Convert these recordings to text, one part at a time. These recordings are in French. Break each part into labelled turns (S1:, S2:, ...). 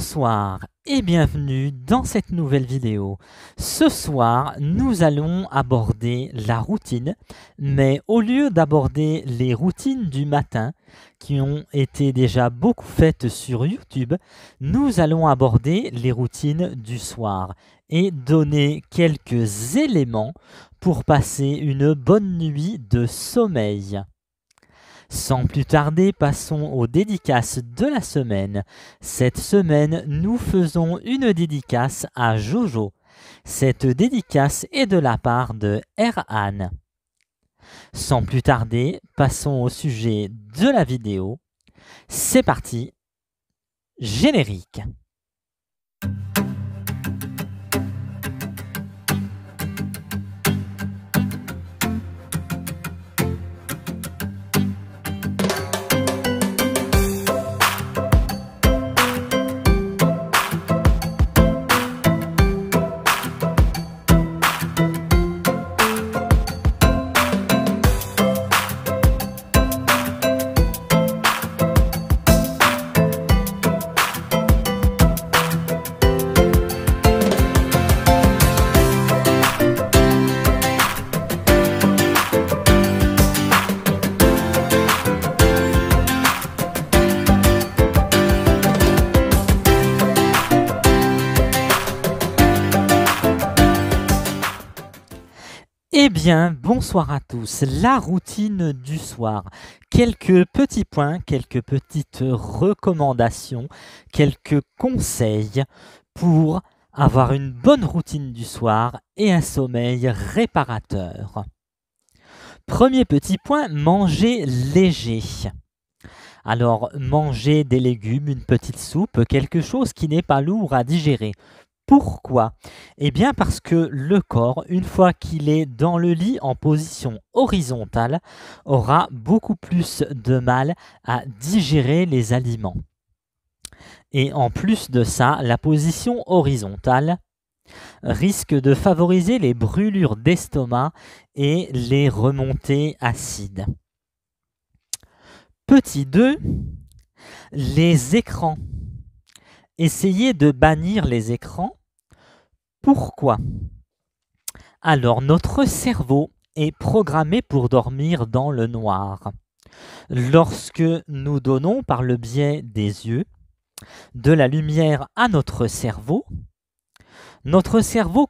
S1: Bonsoir et bienvenue dans cette nouvelle vidéo. Ce soir, nous allons aborder la routine, mais au lieu d'aborder les routines du matin, qui ont été déjà beaucoup faites sur YouTube, nous allons aborder les routines du soir et donner quelques éléments pour passer une bonne nuit de sommeil. Sans plus tarder, passons aux dédicaces de la semaine. Cette semaine, nous faisons une dédicace à Jojo. Cette dédicace est de la part de Erhan. Sans plus tarder, passons au sujet de la vidéo. C'est parti, générique. Eh bien, bonsoir à tous. La routine du soir. Quelques petits points, quelques petites recommandations, quelques conseils pour avoir une bonne routine du soir et un sommeil réparateur. Premier petit point, manger léger. Alors, manger des légumes, une petite soupe, quelque chose qui n'est pas lourd à digérer. Pourquoi? Eh bien parce que le corps, une fois qu'il est dans le lit en position horizontale, aura beaucoup plus de mal à digérer les aliments. Et en plus de ça, la position horizontale risque de favoriser les brûlures d'estomac et les remontées acides. Petit 2, les écrans. Essayez de bannir les écrans. Pourquoi? Alors, notre cerveau est programmé pour dormir dans le noir. Lorsque nous donnons par le biais des yeux de la lumière à notre cerveau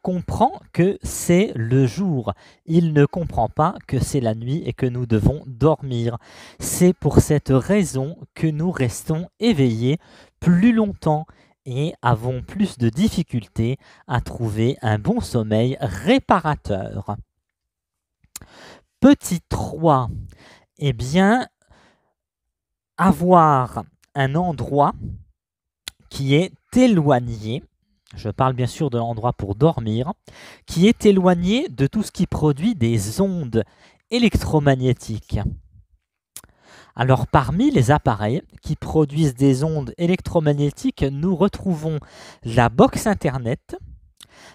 S1: comprend que c'est le jour. Il ne comprend pas que c'est la nuit et que nous devons dormir. C'est pour cette raison que nous restons éveillés plus longtemps et avons plus de difficultés à trouver un bon sommeil réparateur. Petit 3, eh bien, avoir un endroit qui est éloigné, je parle bien sûr de l'endroit pour dormir, qui est éloigné de tout ce qui produit des ondes électromagnétiques. Alors, parmi les appareils qui produisent des ondes électromagnétiques, nous retrouvons la box Internet,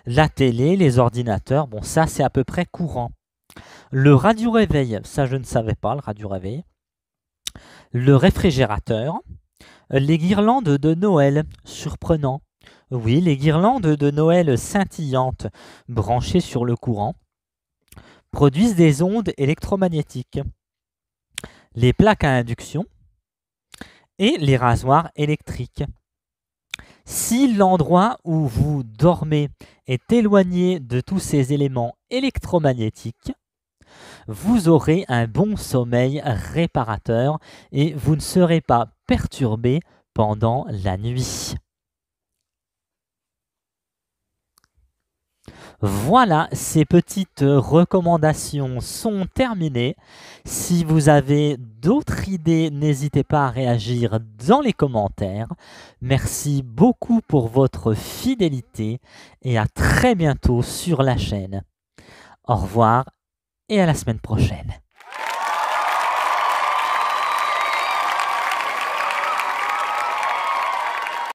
S1: la télé, les ordinateurs. Bon, ça, c'est à peu près courant. Le radio-réveil, ça, je ne savais pas, le radio-réveil. Le réfrigérateur. Les guirlandes de Noël, surprenant. Oui, les guirlandes de Noël scintillantes, branchées sur le courant, produisent des ondes électromagnétiques. Les plaques à induction et les rasoirs électriques. Si l'endroit où vous dormez est éloigné de tous ces éléments électromagnétiques, vous aurez un bon sommeil réparateur et vous ne serez pas perturbé pendant la nuit. Voilà, ces petites recommandations sont terminées. Si vous avez d'autres idées, n'hésitez pas à réagir dans les commentaires. Merci beaucoup pour votre fidélité et à très bientôt sur la chaîne. Au revoir et à la semaine prochaine.